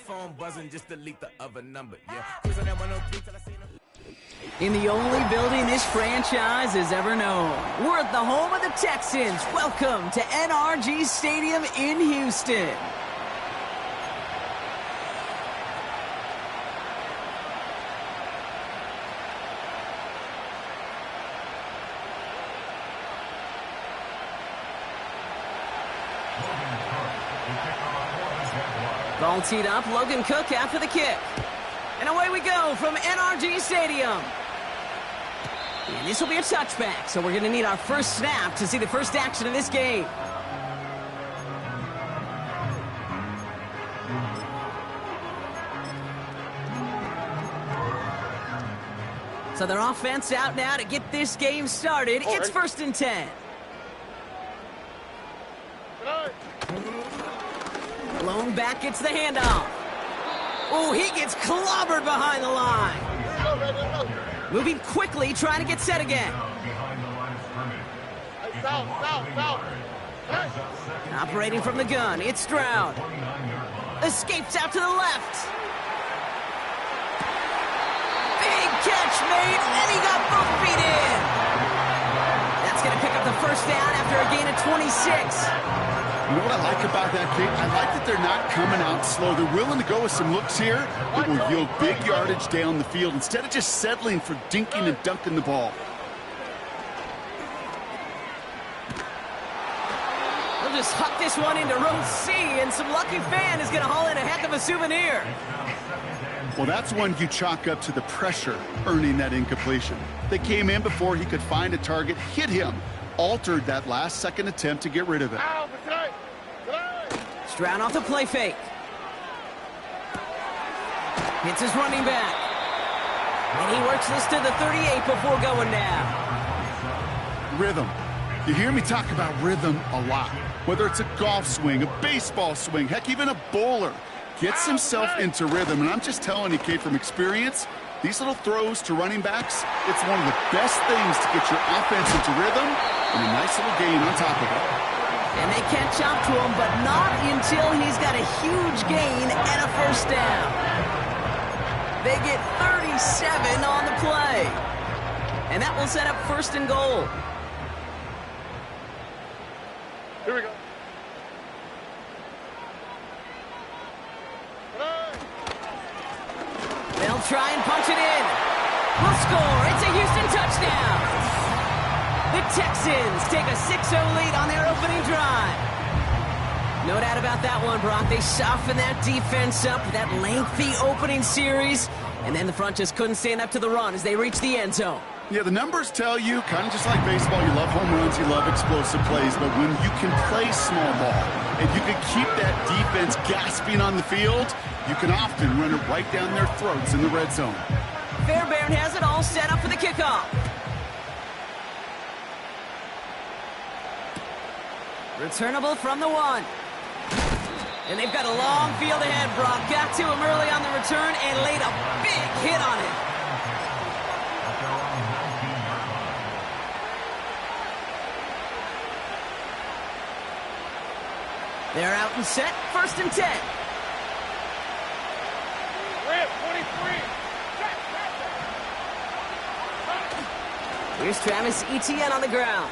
phone buzzing, just delete the other number. Yeah. Cruising at 103 till I see them. In the only building this franchise has ever known. We're at the home of the Texans. Welcome to NRG Stadium in Houston. Ball teed up, Logan Cook after the kick. And away we go from NRG Stadium. And this will be a touchback, so we're going to need our first snap to see the first action of this game. So their offense out now to get this game started. It's 1st and 10. Blown back, gets the handoff. Oh, he gets clobbered behind the line. Moving quickly, trying to get set again. Operating from the gun, it's Stroud. Escapes out to the left. Big catch made, and he got both feet in. That's going to pick up the first down after a gain of 26. You know what I like about that, Kate? I like that they're not coming out slow. They're willing to go with some looks here that will yield big yardage down the field instead of just settling for dinking and dunking the ball. We'll just huck this one into row C, and some lucky fan is going to haul in a heck of a souvenir. Well, that's one you chalk up to the pressure earning that incompletion. They came in before he could find a target, hit him, altered that last-second attempt to get rid of it. Stroud off the play fake. Hits his running back. And he works this to the 38 before going down. Rhythm. You hear me talk about rhythm a lot. Whether it's a golf swing, a baseball swing, heck, even a bowler gets himself into rhythm. And I'm just telling you, Kate, from experience, these little throws to running backs, it's one of the best things to get your offense into rhythm and a nice little gain on top of it. And they catch up to him, but not until he's got a huge gain and a first down. They get 37 on the play. And that will set up 1st and goal. Here we go. They'll try and punch it in. We'll score. It's a Houston touchdown. The Texans take a 6-0 lead on their opening drive. No doubt about that one, Brock. They softened that defense up, that lengthy opening series, and then the front just couldn't stand up to the run as they reached the end zone. Yeah, the numbers tell you, kind of just like baseball, you love home runs, you love explosive plays, but when you can play small ball and you can keep that defense gasping on the field, you can often run it right down their throats in the red zone. Fairbairn has it all set up for the kickoff. Returnable from the 1. And they've got a long field ahead, Brock. Got to him early on the return and laid a big hit on it. They're out and set. 1st and 10. Rip, 23. Here's Travis Etienne on the ground.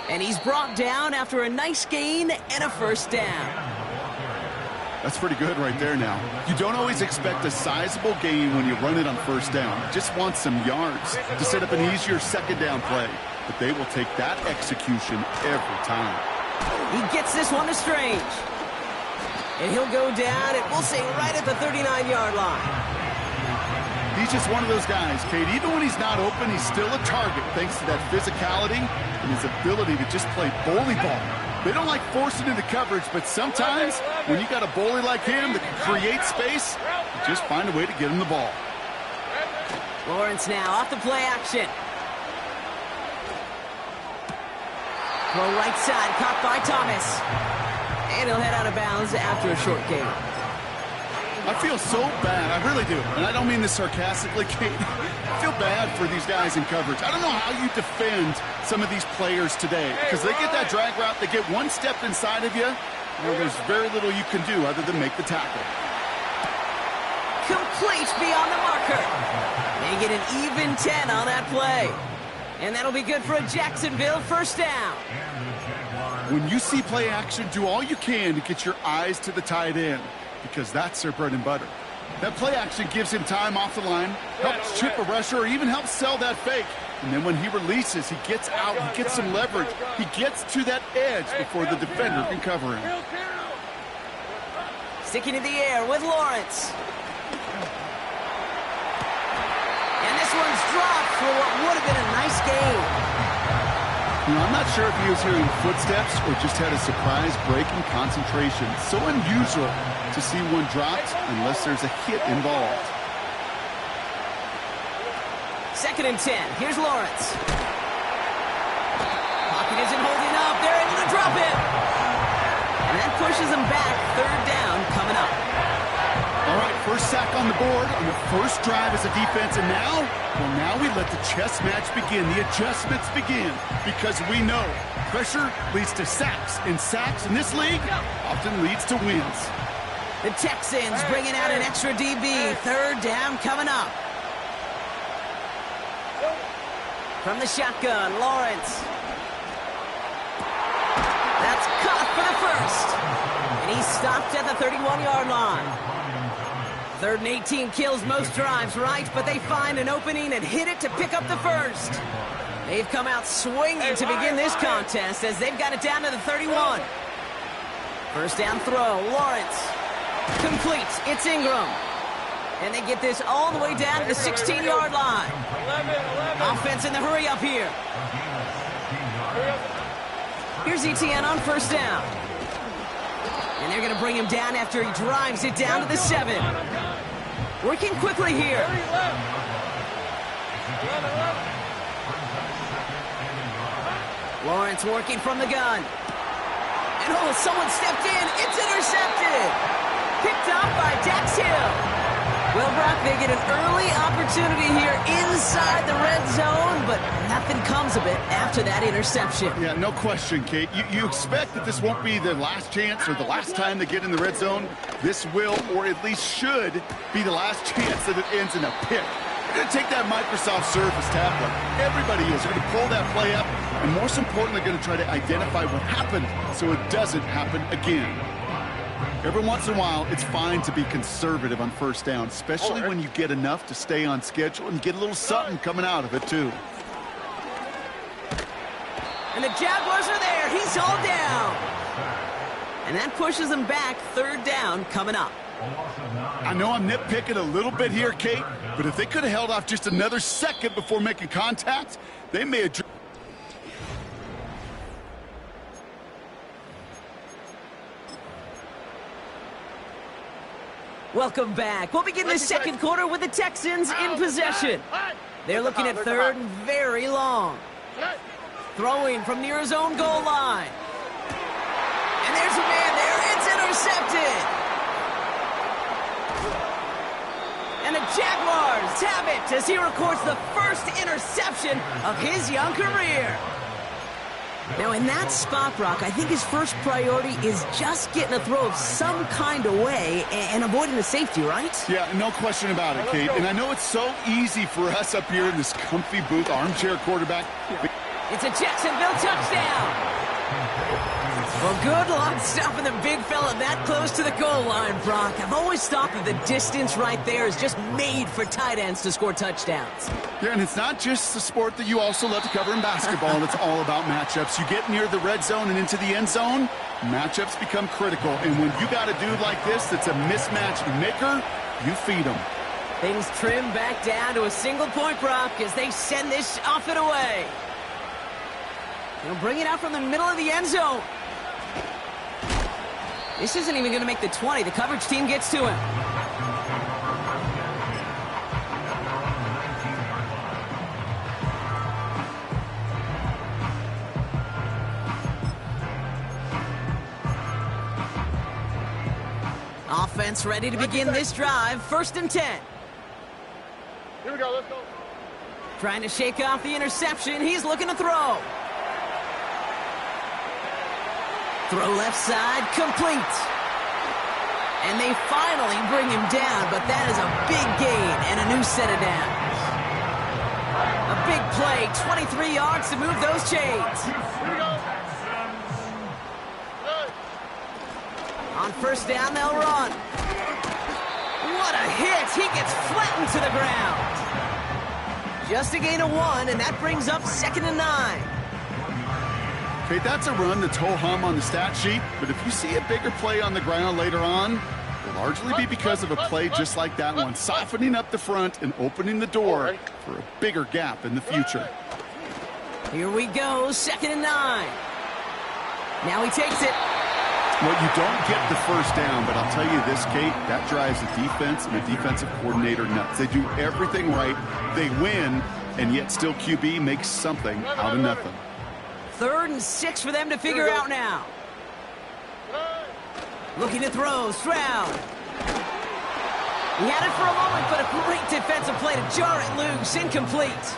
And he's brought down after a nice gain and a first down. That's pretty good right there now. You don't always expect a sizable gain when you run it on 1st down. You just want some yards to set up an easier 2nd down play. But they will take that execution every time. He gets this one to Strange. And he'll go down, and we'll say right at the 39-yard line. He's just one of those guys, Kate. Even when he's not open, he's still a target thanks to that physicality and his ability to just play bully ball. They don't like forcing into coverage, but sometimes when you got a bully like him that can create space, you just find a way to get him the ball. Lawrence now off the play action. Throw right side, caught by Thomas. And he'll head out of bounds after a short gain. I feel so bad, I really do. And I don't mean this sarcastically, Kate. I feel bad for these guys in coverage. I don't know how you defend some of these players today, because they get that drag route, they get one step inside of you, well, there's very little you can do other than make the tackle. complete beyond the marker. They get an even 10 on that play. And that'll be good for a Jacksonville first down. When you see play action, do all you can to get your eyes to the tight end, because that's their bread and butter. That play action gives him time off the line, helps chip a rusher, or even helps sell that fake. And then when he releases, he gets out, he gets some leverage. He gets to that edge before the defender can cover him. Sticking in the air with Lawrence. And this one's dropped for what would have been a nice game. You know, I'm not sure if he was hearing footsteps or just had a surprise break in concentration. So unusual to see one dropped unless there's a hit involved. 2nd and 10. Here's Lawrence. Pocket isn't holding up. They're able to drop it. And that pushes them back. 3rd down coming up. All right, first sack on the board on the first drive as a defense. And now, well, now we let the chess match begin. The adjustments begin, because we know pressure leads to sacks. And sacks in this league often leads to wins. The Texans bringing out an extra DB. 3rd down coming up. From the shotgun, Lawrence. That's caught for the first. And he's stopped at the 31-yard line. 3rd and 18 kills most drives, right? But they find an opening and hit it to pick up the first. They've come out swinging to begin this contest as they've got it down to the 31. First down throw, Lawrence. Complete. It's Ingram. And they get this all the way down to the 16-yard line. Offense in the hurry up here. Here's ETN on first down. And they're going to bring him down after he drives it down to the 7. Working quickly here. Lawrence working from the gun. And oh, someone stepped in. It's intercepted. Picked off by Dax Hill. Well, Brock, they get an early opportunity here inside the red zone, but nothing comes of it after that interception. Yeah, no question, Kate. You expect that this won't be their last chance or the last time they get in the red zone. This will, or at least should, be the last chance that it ends in a pick. They're going to take that Microsoft Surface tablet. Everybody is. They're going to pull that play up, and most importantly, they're going to try to identify what happened so it doesn't happen again. Every once in a while, it's fine to be conservative on first down, especially when you get enough to stay on schedule and get a little something coming out of it, too. And the Jaguars are there. He's all down. And that pushes them back. 3rd down coming up. I know I'm nitpicking a little bit here, Kate, but if they could have held off just another second before making contact, they may have... Welcome back. We'll begin the second quarter with the Texans in possession. They're looking at 3rd and very long. Throwing from near his own goal line. And there's a man there. It's intercepted. And the Jaguars have it as he records the first interception of his young career. Now, in that spot, Brock, I think his first priority is just getting a throw of some kind of way and avoiding the safety, right? Yeah, no question about it, Kate. And I know it's so easy for us up here in this comfy booth, armchair quarterback. It's a Jacksonville touchdown. Well, good luck stopping the big fella that close to the goal line, Brock. I've always thought that the distance right there is just made for tight ends to score touchdowns. Yeah, and it's not just the sport that you also love to cover in basketball. It's all about matchups. You get near the red zone and into the end zone, matchups become critical. And when you got a dude like this that's a mismatch maker, you feed him. Things trim back down to a single point, Brock, as they send this off and away. They'll bring it out from the middle of the end zone. This isn't even going to make the 20. The coverage team gets to him. Offense ready to begin this drive. 1st and 10. Here we go, let's go. Trying to shake off the interception. He's looking to throw. Throw left side, complete. And they finally bring him down, but that is a big gain and a new set of downs. A big play, 23 yards to move those chains. On first down, they'll run. What a hit! He gets flattened to the ground. Just a gain of 1, and that brings up 2nd and 9. Okay, that's a run that's ho-hum on the stat sheet, but if you see a bigger play on the ground later on, it'll largely be because of a play just like that one, softening up the front and opening the door for a bigger gap in the future. Here we go, 2nd and 9. Now he takes it. Well, you don't get the first down, but I'll tell you this, Kate, that drives the defense and the defensive coordinator nuts. They do everything right, they win, and yet still QB makes something out of nothing. 3rd and 6 for them to figure out now. Looking to throw, Stroud. He had it for a moment, but a great defensive play to jar it loose, incomplete.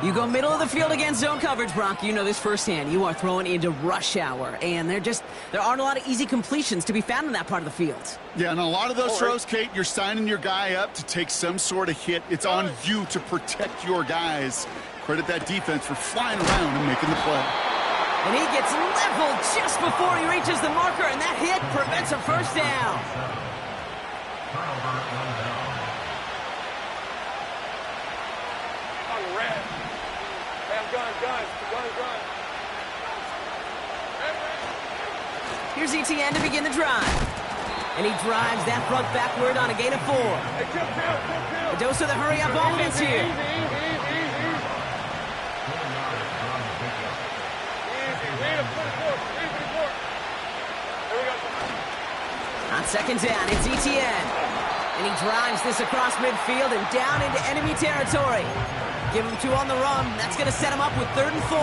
You go middle of the field against zone coverage, Brock. You know this firsthand. You are throwing into rush hour, and there aren't a lot of easy completions to be found in that part of the field. Yeah, and a lot of those throws, Kate, you're signing your guy up to take some sort of hit. It's on you to protect your guys. Credit that defense for flying around and making the play. And he gets leveled just before he reaches the marker, and that hit prevents a first down. Here's ETN to begin the drive. And he drives that front backward on a gain of 4. A dose of the hurry-up offense here. On 2nd down, it's ETN. And he drives this across midfield and down into enemy territory. Give him 2 on the run. That's going to set him up with 3rd and 4.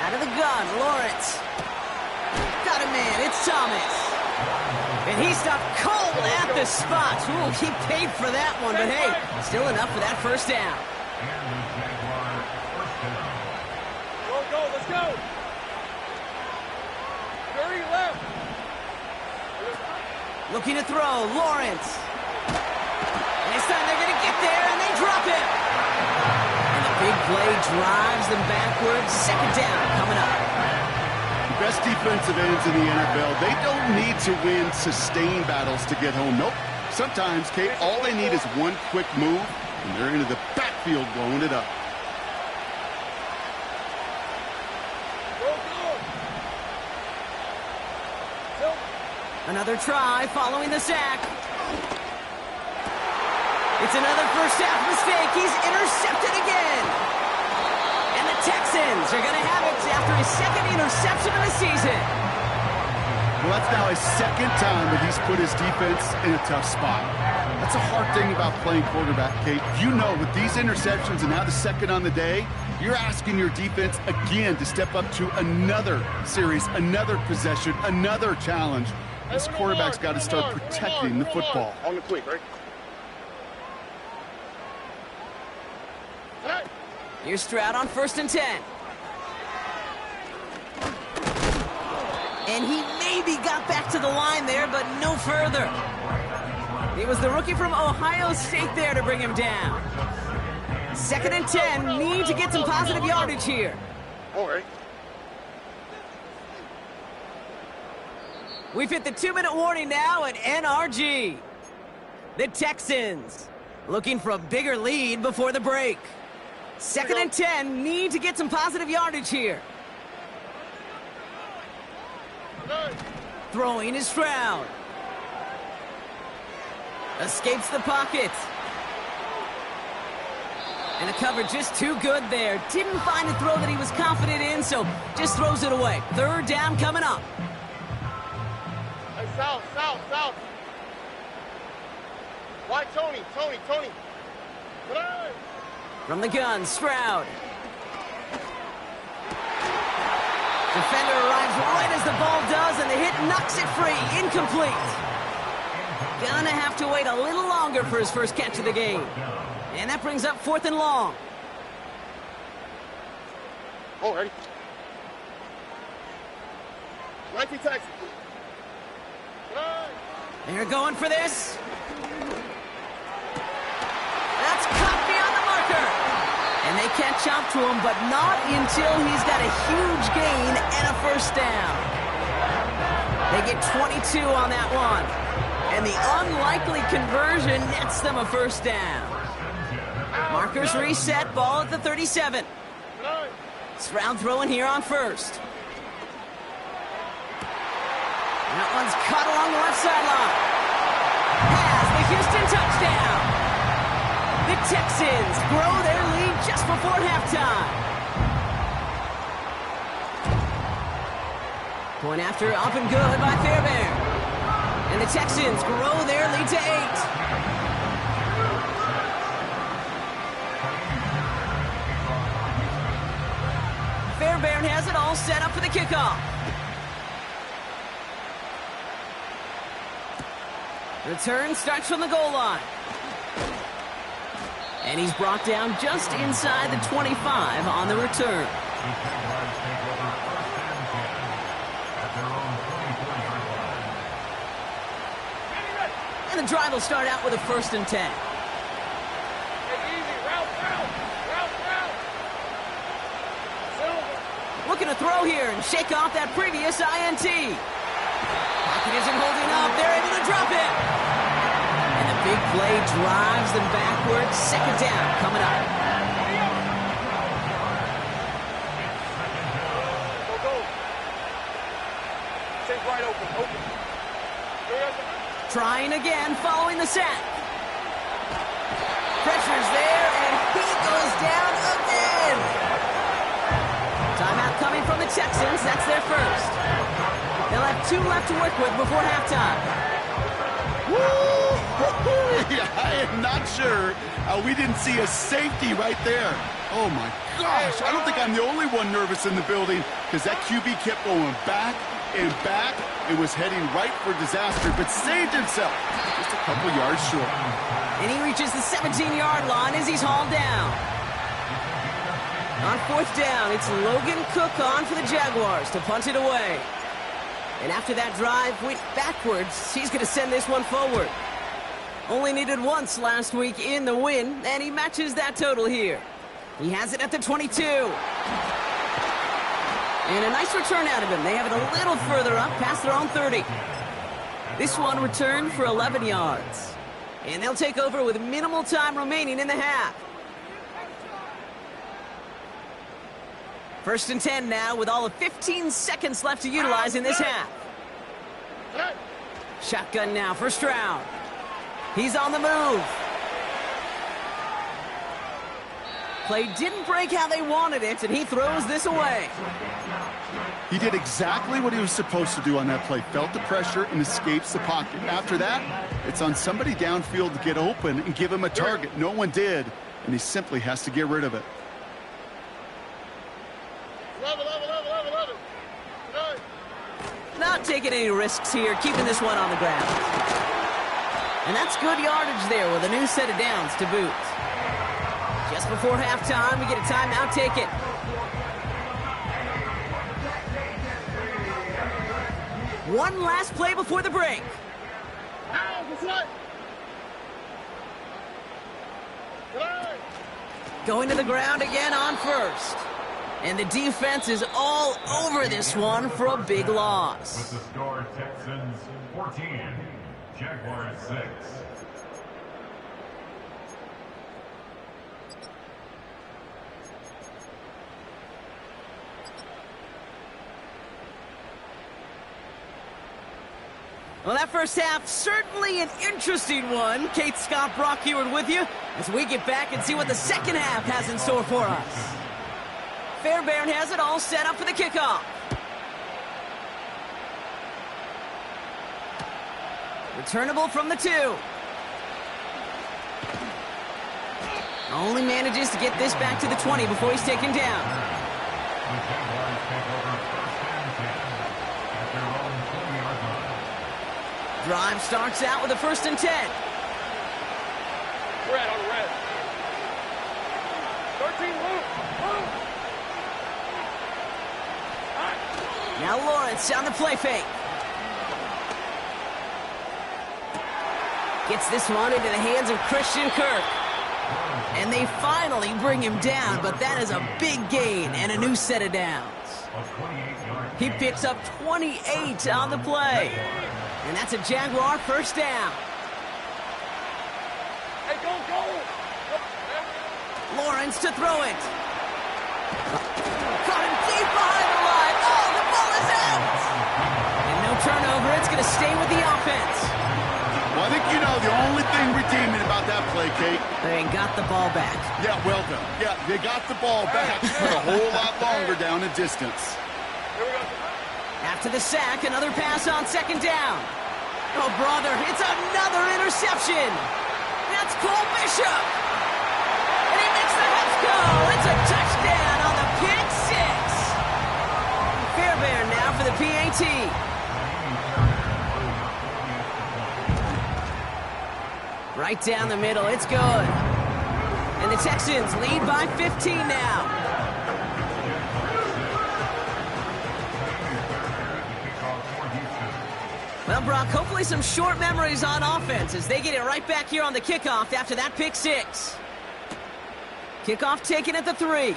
Out of the gun, Lawrence. Got a man, it's Thomas. And he stopped cold at the spot. Ooh, he paid for that one, but hey, still enough for that first down. Go, let's go. Very left. Looking to throw, Lawrence. And this time they're going to get there, and they drop him. And the big play drives them backwards. 2nd down coming up. The best defensive ends in the NFL, they don't need to win sustained battles to get home. Nope. Sometimes, Kate, all they need is one quick move, and they're into the backfield blowing it up. Another try following the sack. It's another first half mistake. He's intercepted again. And the Texans are going to have it after his 2nd interception of the season. Well, that's now his 2nd time that he's put his defense in a tough spot. That's a hard thing about playing quarterback, Kate. You know, with these interceptions and now the 2nd on the day, you're asking your defense again to step up to another series, another possession, another challenge. This quarterback's got to start protecting the football. On the quick, right? Here's Stroud on 1st and 10. And he maybe got back to the line there, but no further. It was the rookie from Ohio State there to bring him down. 2nd and 10, need to get some positive yardage here. All right. We've hit the 2-minute warning now at NRG. The Texans looking for a bigger lead before the break. 2nd and 10, need to get some positive yardage here. Throwing is Stroud. Escapes the pocket. And the cover just too good there. Didn't find a throw that he was confident in, so just throws it away. 3rd down coming up. Hey, south. Why, Tony? Play. From the gun, Stroud. Defender arrives right as the ball does, and the hit knocks it free. Incomplete. Gonna have to wait a little longer for his first catch of the game. And that brings up 4th and long. Oh, ready. Nike taxi. They're going for this. That's caught beyond the marker. And they catch up to him, but not until he's got a huge gain and a first down. They get 22 on that one. And the unlikely conversion nets them a first down. Markers reset, ball at the 37. Stroud throwing here on first. That one's caught along the left sideline. Has the Houston touchdown. The Texans grow their lead just before halftime. Point after up and good by Fairbairn. And the Texans grow their lead to 8. Fairbairn has it all set up for the kickoff. Return starts from the goal line. And he's brought down just inside the 25 on the return. And the drive will start out with a 1st and 10. Looking to throw here and shake off that previous INT. Pocket isn't holding up. They're able to drop it. And the big play drives them backwards. 2nd down coming up. Go. Stay wide open. Trying again following the sack. Pressure's there, and he goes down again. Timeout coming from the Texans. That's their first. They'll have 2 left to work with before halftime. Woo! Yeah, I am not sure we didn't see a safety right there. Oh, my gosh. I don't think I'm the only one nervous in the building because that QB kept going back and back. It was heading right for disaster, but saved himself. Just a couple yards short. And he reaches the 17-yard line as he's hauled down. On 4th down, it's Logan Cook on for the Jaguars to punt it away. And after that drive went backwards, he's going to send this one forward. Only needed once last week in the win, and he matches that total here. He has it at the 22. And a nice return out of him. They have it a little further up, past their own 30. This one returned for 11 yards. And they'll take over with minimal time remaining in the half. 1st and 10 now with all of 15 seconds left to utilize in this half. Shotgun now for Stroud. He's on the move. Play didn't break how they wanted it, and he throws this away. He did exactly what he was supposed to do on that play. Felt the pressure and escapes the pocket. After that, it's on somebody downfield to get open and give him a target. No one did, and he simply has to get rid of it. 11. Not taking any risks here, keeping this one on the ground. And that's good yardage there with a new set of downs to boot. Just before halftime, we get a timeout taken. One last play before the break. Going to the ground again on first. And the defense is all over this one for a big loss. With the score, Texans 14, Jaguars 6. Well, that first half, certainly an interesting one. Kate Scott Brock here with you as we get back and see what the second half has in store for us. Fairbairn has it all set up for the kickoff. Returnable from the 2. Only manages to get this back to the 20 before he's taken down. Drive starts out with a 1st and 10. Red on red. 13, move. Now Lawrence on the play fake. Gets this one into the hands of Christian Kirk. And they finally bring him down, but that is a big gain and a new set of downs. He picks up 28 on the play. And that's a Jaguar first down. Hey, go, go! Lawrence to throw it. Caught him deep behind the line. Oh, the ball is out! And no turnover. It's going to stay with the offense. Well, I think you know the only thing redeeming about that play, Kate. They got the ball back. Yeah, well done. Yeah, they got the ball back, but a whole lot longer down in distance. Here we go. After the sack, another pass on second down. Oh, brother, it's another interception. That's Cole Bishop. And he makes the Heads go. It's a touchdown on the pick six. Fairbairn now for the PAT. Right down the middle, it's good. And the Texans lead by 15 now. Well, Brock, hopefully some short memories on offense as they get it right back here on the kickoff after that pick six. Kickoff taken at the 3.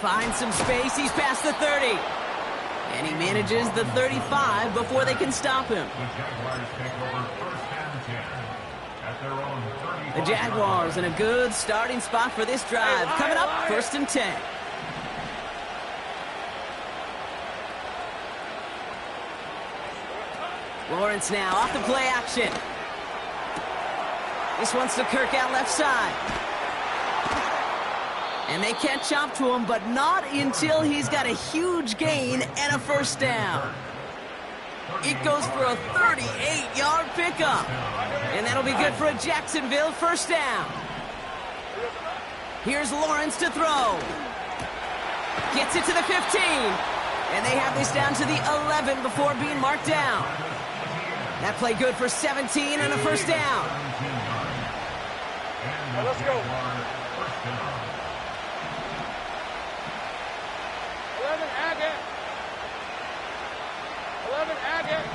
Finds some space, he's past the 30. And he manages the 35 before they can stop him. The Jaguars in a good starting spot for this drive. Coming up, 1st and 10. Lawrence now off the play action. This one's to Kirk out left side. And they catch up to him, but not until he's got a huge gain and a first down. It goes for a 38-yard pickup. And that'll be good for a Jacksonville first down. Here's Lawrence to throw. Gets it to the 15. And they have this down to the 11 before being marked down. That play good for 17 and a first down. Let's go. 11 Agate. 11 Agate.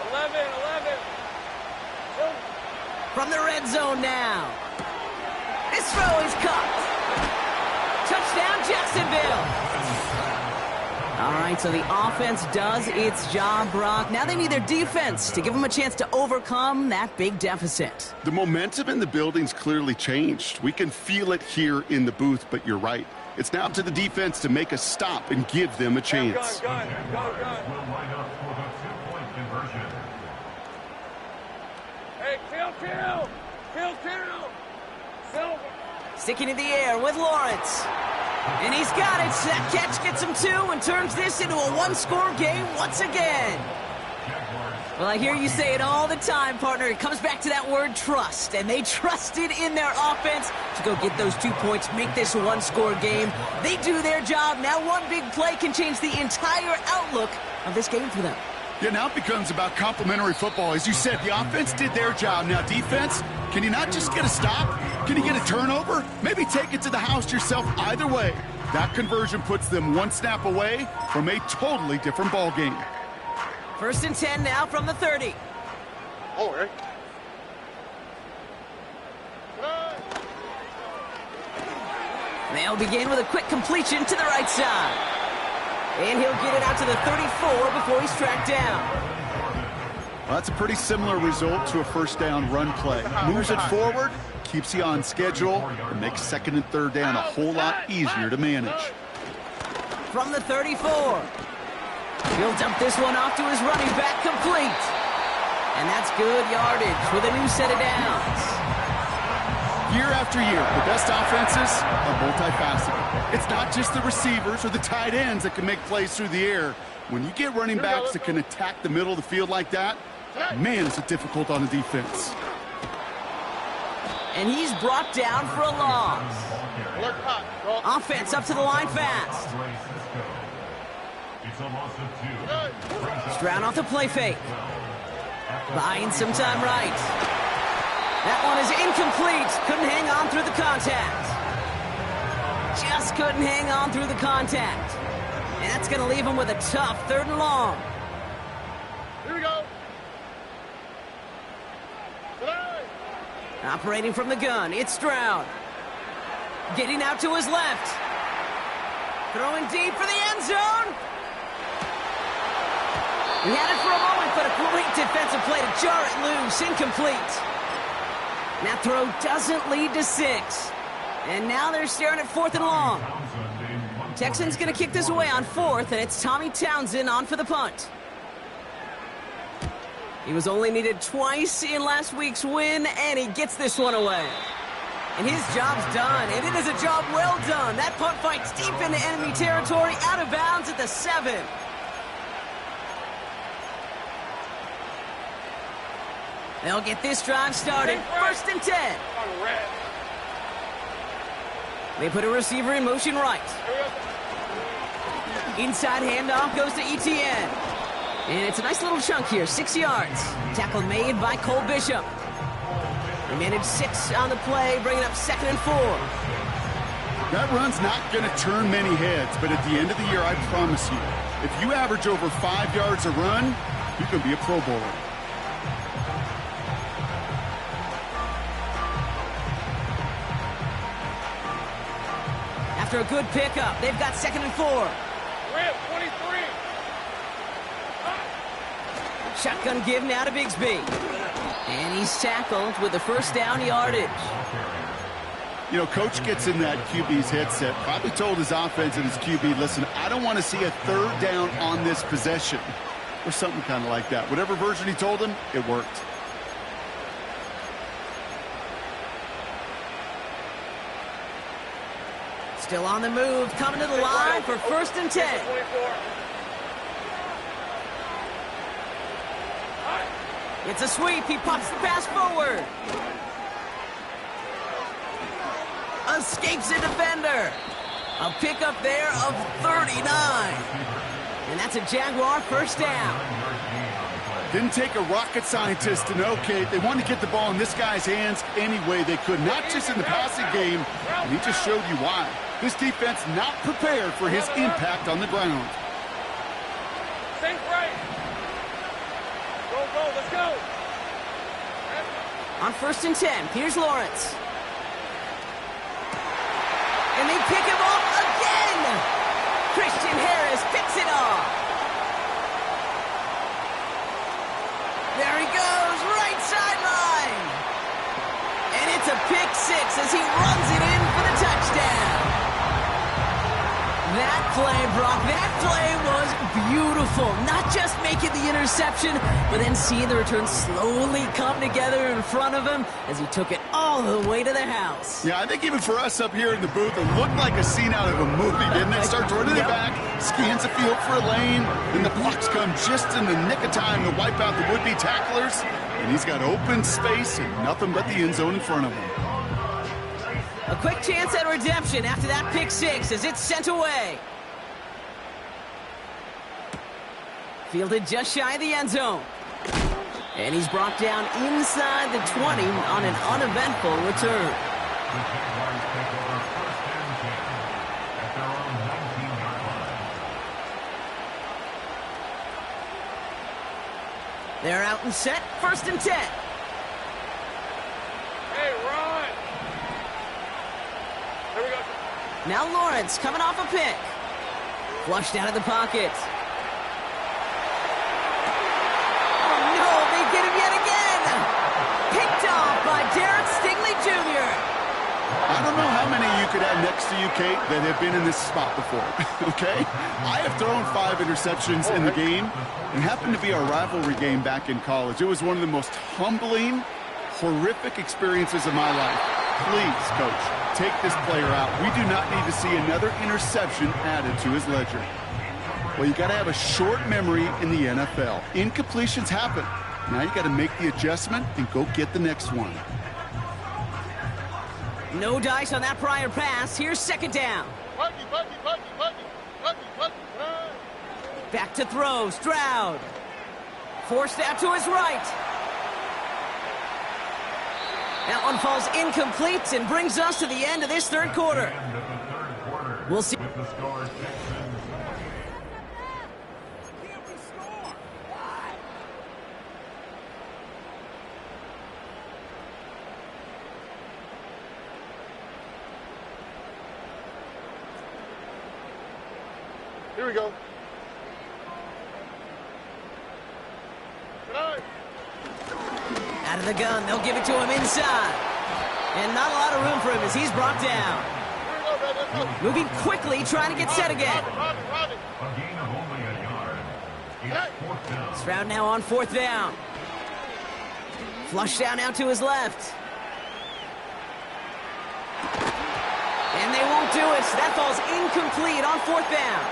11. From the red zone now. This throw is caught. Touchdown, Jacksonville. All right, so the offense does its job, Brock. Now they need their defense to give them a chance to overcome that big deficit. The momentum in the building's clearly changed. We can feel it here in the booth, but you're right. It's now up to the defense to make a stop and give them a chance. Gun. Hey, kill. Silver. Sticking in the air with Lawrence. And he's got it. That catch gets him 2 and turns this into a one-score game once again. Well, I hear you say it all the time, partner. It comes back to that word trust. And they trusted in their offense to go get those 2 points, make this a one-score game. They do their job. Now one big play can change the entire outlook of this game for them. Yeah, now it becomes about complementary football. As you said, the offense did their job. Now defense, can you not just get a stop? Can you get a turnover? Maybe take it to the house yourself. Either way, that conversion puts them one snap away from a totally different ball game. 1st and 10 now from the 30. Oh, Eric. They'll begin with a quick completion to the right side. And he'll get it out to the 34 before he's tracked down. Well, that's a pretty similar result to a first down run play. Moves it forward, keeps you on schedule, and makes 2nd and 3rd down a whole lot easier to manage. From the 34. He'll dump this one off to his running back, complete. And that's good yardage with a new set of downs. Year after year, the best offenses are multifaceted. It's not just the receivers or the tight ends that can make plays through the air. When you get running backs that can attack the middle of the field like that, man, is it difficult on the defense. And he's brought down for a loss. Offense up to the line fast. Stroud off the play fake. Buying some time right. That one is incomplete. Couldn't hang on through the contact. Just couldn't hang on through the contact. And that's going to leave him with a tough 3rd and long. Here we go. Operating from the gun, it's Stroud. Getting out to his left. Throwing deep for the end zone. He had it for a moment, but a great defensive play to jar it loose. Incomplete. That throw doesn't lead to 6. And now they're staring at 4th and long. Texans going to kick this away on 4th, and it's Tommy Townsend on for the punt. He was only needed twice in last week's win, and he gets this one away. And his job's done, and it is a job well done. That punt fights deep into enemy territory, out of bounds at the 7. They'll get this drive started. 1st and 10. They put a receiver in motion right. Inside handoff goes to Etienne. And it's a nice little chunk here, 6 yards. Tackle made by Cole Bishop. They managed 6 on the play, bringing up 2nd and 4. That run's not going to turn many heads, but at the end of the year, I promise you, if you average over 5 yards a run, you can be a Pro Bowler. After a good pickup, they've got 2nd and 4. Rip, 23. Shotgun give now to Bigsby. And he's tackled with the 1st down yardage. You know, Coach gets in that QB's headset, probably told his offense and his QB, listen, I don't want to see a 3rd down on this possession. Or something kind of like that. Whatever version he told him, it worked. Still on the move, coming to the line for 1st and 10. 24. It's a sweep. He pops the pass forward. Escapes a defender. A pickup there of 39. And that's a Jaguar 1st down. Didn't take a rocket scientist to know, okay, they wanted to get the ball in this guy's hands any way they could, not just in the passing game, and he just showed you why. This defense not prepared for his impact on the ground. Think right. Go, let's go. On 1st and 10, here's Lawrence. And they pick him off again. Christian Harris picks it off. There he goes, right sideline. And it's a pick 6 as he runs it in for the touchdown. That play, Brock, that play was beautiful. Not just making the interception, but then seeing the return slowly come together in front of him as he took it all the way to the house. Yeah, I think even for us up here in the booth, it looked like a scene out of a movie, didn't it? Starts running it back, scans the field for a lane, and the blocks come just in the nick of time to wipe out the would-be tacklers, and he's got open space and nothing but the end zone in front of him. A quick chance at redemption after that pick 6 as it's sent away. Fielded just shy of the end zone. And he's brought down inside the 20 on an uneventful return. They're out and set, 1st and 10. Hey, run. Here we go. Now Lawrence coming off a pick. Flushed out of the pocket. Oh no, they get him yet again. Picked off by Derek Stingley Jr. I don't know how many you could have next to you, Kate, that have been in this spot before, okay? I have thrown 5 interceptions in the game, and happened to be our rivalry game back in college. It was one of the most humbling, horrific experiences of my life. Please, Coach, take this player out. We do not need to see another interception added to his ledger. Well, you got to have a short memory in the NFL. Incompletions happen. Now you got to make the adjustment and go get the next one. No dice on that prior pass. Here's 2nd down. Back to throw. Stroud. Forced out to his right. That one falls incomplete and brings us to the end of this third quarter. End of the third quarter. We'll see. With the score, Texans. Here we go. Out of the gun, they'll give it to him inside. And not a lot of room for him as he's brought down. Moving quickly, trying to get set again. A gain of only a yard. It's fourth down. Stroud now on fourth down. Flush down now to his left. And they won't do it. That falls incomplete on fourth down.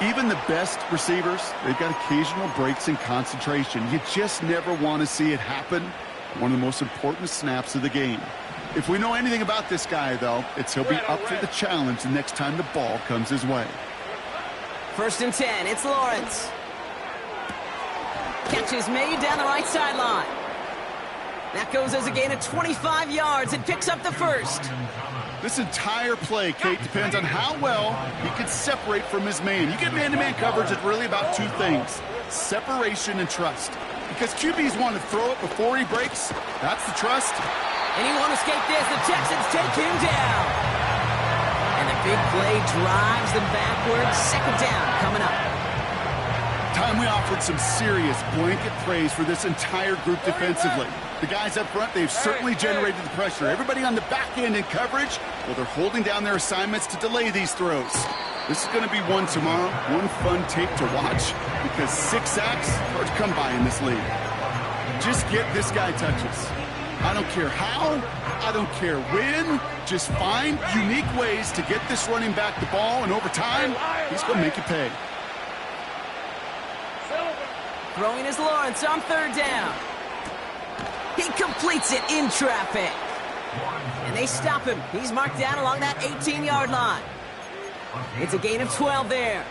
Even the best receivers, they've got occasional breaks in concentration. You just never want to see it happen. One of the most important snaps of the game. If we know anything about this guy, though, it's he'll be up for the challenge the next time the ball comes his way. 1st and 10, it's Lawrence. Catch is made down the right sideline. That goes as a gain of 25 yards and picks up the first. This entire play, Kate, depends on how well he can separate from his man. You get man-to-man coverage, it's really about two things: separation and trust. Because QBs want to throw it before he breaks. That's the trust. And he won't escape this. The Texans take him down. And the big play drives them backwards. 2nd down coming up. Time we offered some serious blanket praise for this entire group defensively. The guys up front, they've certainly generated the pressure. Everybody on the back end in coverage, well, they're holding down their assignments to delay these throws. This is going to be one tomorrow, one fun tape to watch, because 6 sacks, hard to come by in this league. Just get this guy touches. I don't care how, I don't care when, just find unique ways to get this running back the ball, and over time, he's going to make it pay. Throwing is Lawrence on 3rd down. He completes it in traffic. And they stop him. He's marked down along that 18-yard line. It's a gain of 12 there.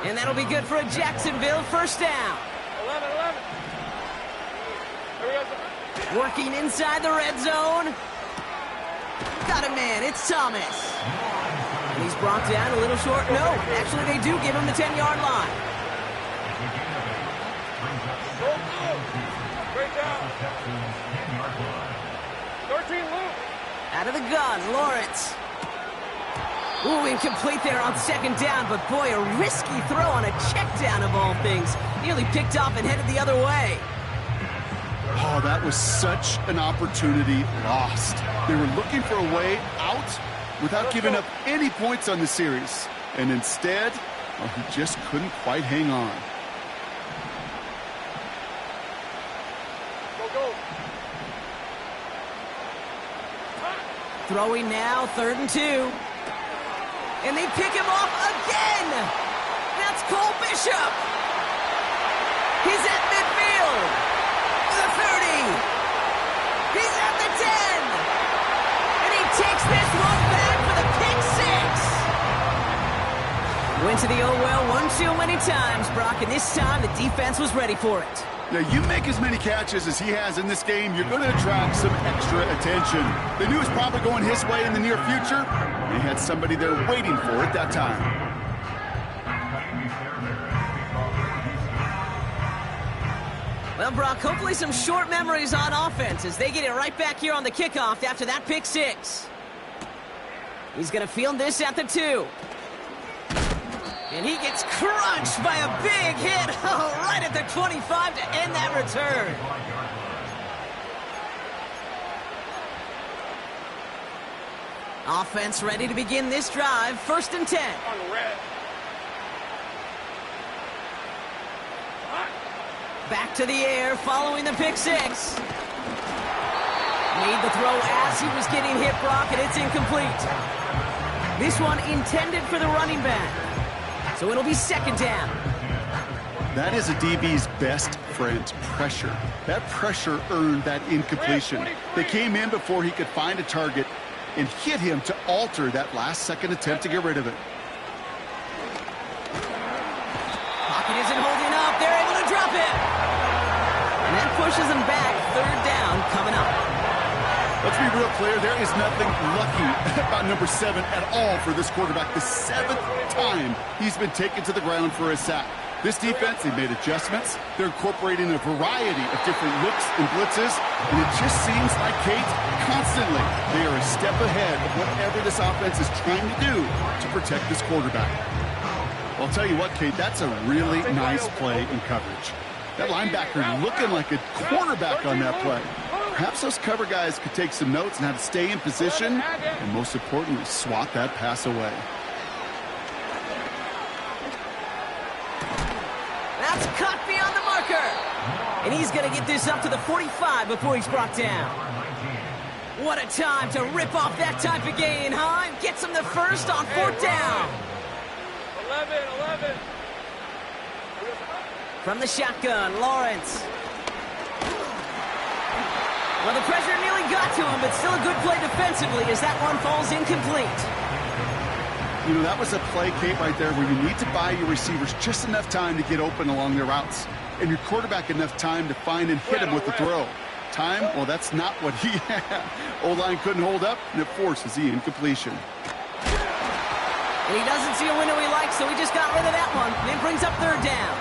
And that'll be good for a Jacksonville 1st down. 11. Working inside the red zone. Got a man. It's Thomas. And he's brought down a little short. No, actually they do give him the 10-yard line. Great job. 13 Luke. Out of the gun, Lawrence. Ooh, incomplete there on 2nd down, but boy, a risky throw on a check down of all things. Nearly picked off and headed the other way. Oh, that was such an opportunity lost. They were looking for a way out without giving up any points on the series. And instead, well, he just couldn't quite hang on. Throwing now, 3rd and 2. And they pick him off again. That's Cole Bishop. He's at midfield. The 30. He's at the 10. And he takes this one back for the pick 6. Went to the oh well one too many times, Brock, and this time the defense was ready for it. Now, you make as many catches as he has in this game, you're going to attract some extra attention. They knew it was probably going his way in the near future. They had somebody there waiting for it that time. Well, Brock, hopefully some short memories on offense as they get it right back here on the kickoff after that pick 6. He's going to field this at the 2. And he gets crunched by a big hit right at the 25 to end that return. Offense ready to begin this drive. 1st and 10. On the red. Back to the air following the pick 6. Made the throw as he was getting hit, Brock, and it's incomplete. This one intended for the running back. So it'll be 2nd down. That is a DB's best friend, pressure. That pressure earned that incompletion. They came in before he could find a target and hit him to alter that last-second attempt to get rid of it. Pocket isn't holding up. They're able to drop it. And that pushes them back. 3rd down coming up. Let's be real clear, there is nothing lucky about number 7 at all for this quarterback. The 7th time he's been taken to the ground for a sack. This defense, they've made adjustments. They're incorporating a variety of different looks and blitzes, and it just seems like, Kate, constantly they are a step ahead of whatever this offense is trying to do to protect this quarterback. Well, I'll tell you what, Kate, that's a really nice play in coverage. That linebacker looking like a cornerback on that play. Perhaps those cover guys could take some notes on how to stay in position and, most importantly, swat that pass away. That's caught beyond the marker. And he's going to get this up to the 45 before he's brought down. What a time to rip off that type of gain, huh? Gets him the first on 4th down. 11. From the shotgun, Lawrence. Well, the pressure nearly got to him, but still a good play defensively as that one falls incomplete. You know, that was a play, Kate, right there where you need to buy your receivers just enough time to get open along their routes, and your quarterback enough time to find and hit him with the throw. Time, well, that's not what he had. O-line couldn't hold up, and it forces the incompletion. And he doesn't see a window he likes, so he just got rid of that one, and it brings up 3rd down.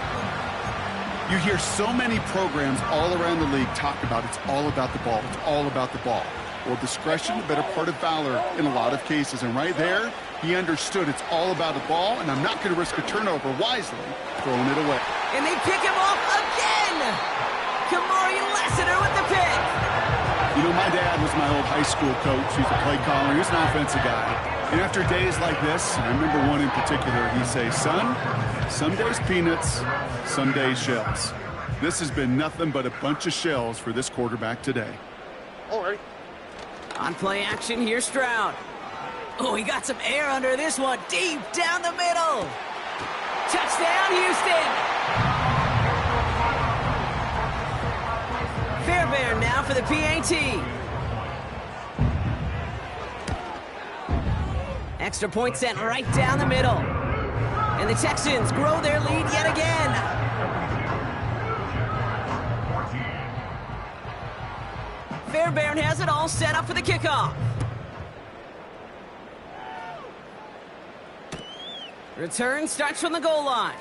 You hear so many programs all around the league talk about it's all about the ball. It's all about the ball. Well, discretion, the better part of valor in a lot of cases. And right there, he understood it's all about the ball, and I'm not going to risk a turnover, wisely throwing it away. And they pick him off again! Kamari Lassiter with the pick! You know, my dad was my old high school coach. He's a play caller. He was an offensive guy. And after days like this, I remember one in particular, he'd say, son, some days peanuts, some days shells. This has been nothing but a bunch of shells for this quarterback today. All right. On play action, here's Stroud. Oh, he got some air under this one, deep down the middle. Touchdown, Houston. Fairbairn now for the PAT. Extra point sent right down the middle. And the Texans grow their lead yet again. Fairbairn has it all set up for the kickoff. Return starts from the goal line.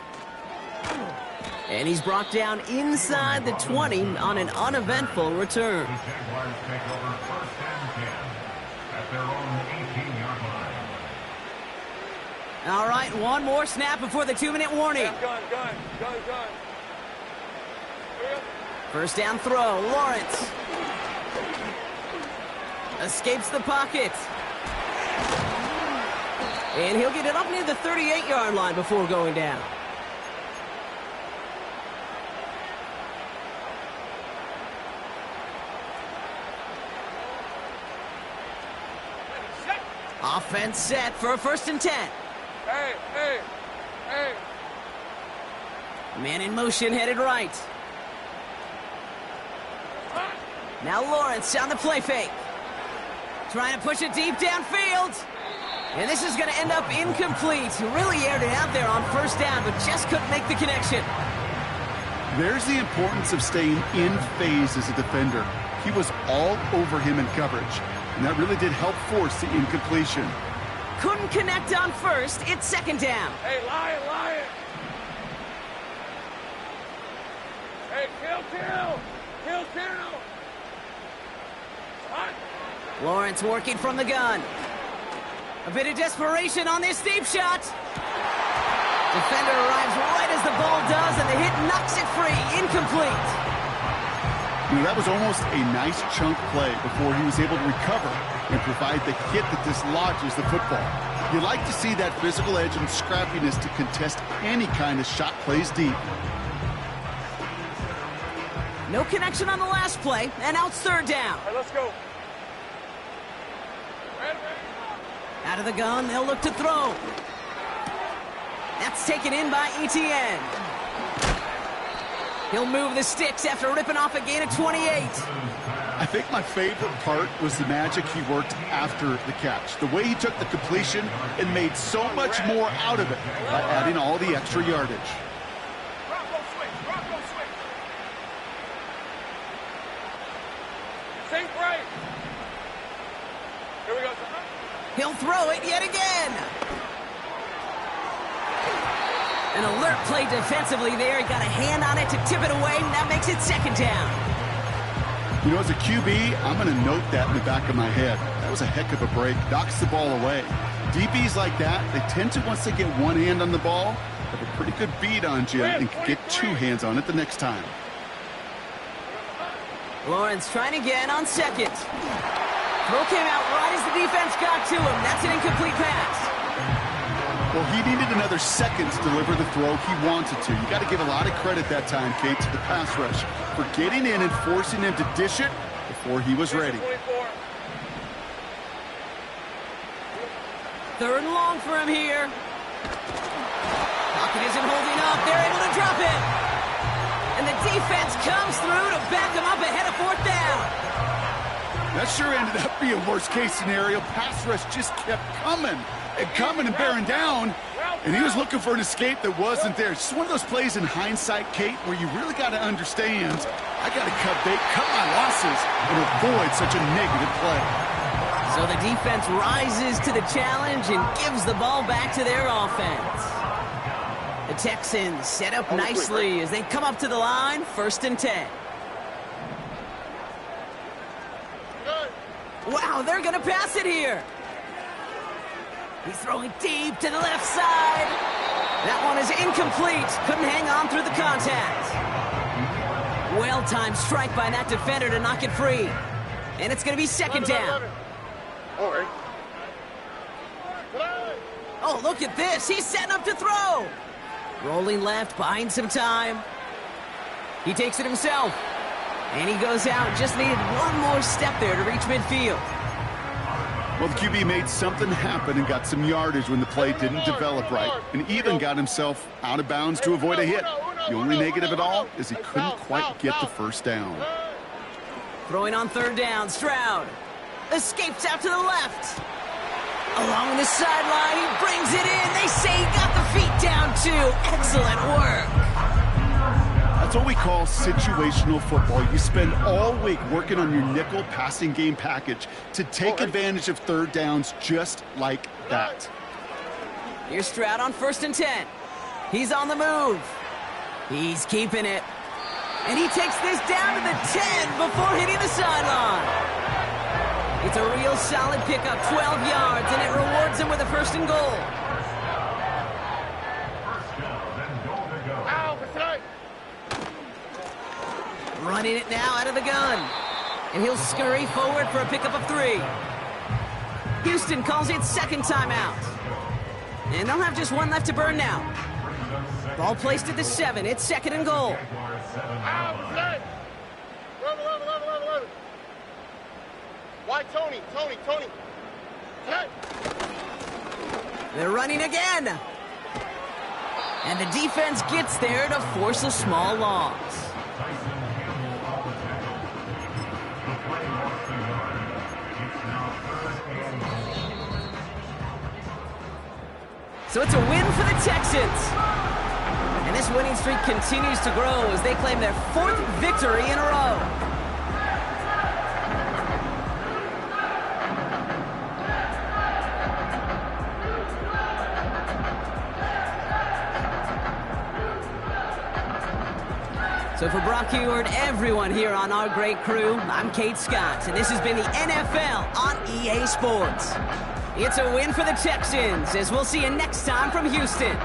And he's brought down inside the 20 on an uneventful return. The Jaguars take over 1st and 10 at their own 18-yard line. All right, one more snap before the 2-minute warning. Gun. First down throw, Lawrence. Escapes the pocket. And he'll get it up near the 38-yard line before going down. Offense set for a 1st and 10. Hey. Man in motion, headed right. Now Lawrence on the play fake. Trying to push it deep downfield. And this is going to end up incomplete. Really aired it out there on 1st down, but just couldn't make the connection. There's the importance of staying in phase as a defender. He was all over him in coverage, and that really did help force the incompletion. Couldn't connect on 1st. It's 2nd down. Hey, Lion. Hey, kill. Hot. Lawrence working from the gun. A bit of desperation on this deep shot. Defender arrives right as the ball does, and the hit knocks it free. Incomplete. You know, that was almost a nice chunk play before he was able to recover and provide the hit that dislodges the football. You like to see that physical edge and scrappiness to contest any kind of shot plays deep. No connection on the last play, and now it's 3rd down. All right, let's go. Ready. Out of the gun, they'll look to throw. That's taken in by Etienne. He'll move the sticks after ripping off a gain of 28. I think my favorite part was the magic he worked after the catch. The way he took the completion and made so much more out of it by adding all the extra yardage. Rocco switch. Think right. Here we go. He'll throw it yet again. An alert play defensively there. He got a hand on it to tip it away, and that makes it second down. You know, as a QB, I'm going to note that in the back of my head. That was a heck of a break. Knocks the ball away. DBs like that, they tend to, once they get one hand on the ball, have a pretty good beat on you and can get two hands on it the next time. Lawrence trying again on second. Throw came out right as the defense got to him. That's an incomplete pass. Well, he needed another second to deliver the throw he wanted to. You got to give a lot of credit that time, Kate, to the pass rush for getting in and forcing him to dish it before he was ready. 24. Third and long for him here. Pocket isn't holding up. They're able to drop it. And the defense comes through to back him up ahead of fourth down. That sure ended up being a worst-case scenario. Pass rush just kept coming and coming and bearing down, and he was looking for an escape that wasn't there. It's just one of those plays in hindsight, Kate, where you really got to understand, I got to cut my losses and avoid such a negative play. So the defense rises to the challenge and gives the ball back to their offense. The Texans set up nicely as they come up to the line, 1st and 10. Wow, they're going to pass it here. He's throwing deep to the left side. That one is incomplete. Couldn't hang on through the contact. Well-timed strike by that defender to knock it free. And it's going to be second down. Oh, look at this. He's setting up to throw. Rolling left, buying some time. He takes it himself. And he goes out. Just needed one more step there to reach midfield. Well, the QB made something happen and got some yardage when the play didn't develop right, and even got himself out of bounds to avoid a hit. The only negative at all is he couldn't quite get the first down. Throwing on third down, Stroud escapes out to the left. Along the sideline, he brings it in. They say he got the feet down too. Excellent work. That's what we call situational football. You spend all week working on your nickel passing game package to take advantage of third downs just like that. Here's Stroud on 1st and 10. He's on the move. He's keeping it. And he takes this down to the 10 before hitting the sideline. It's a real solid pickup, 12 yards, and it rewards him with a 1st and goal. Running it now out of the gun. And he'll scurry forward for a pickup of 3. Houston calls it second timeout. And they'll have just one left to burn now. Ball placed at the 7. It's 2nd and goal. Why Tony? They're running again. And the defense gets there to force a small loss. So it's a win for the Texans. And this winning streak continues to grow as they claim their 4th victory in a row. So for Brock Heward, everyone here on our great crew, I'm Kate Scott, and this has been the NFL on EA Sports. It's a win for the Texans, as we'll see you next time from Houston.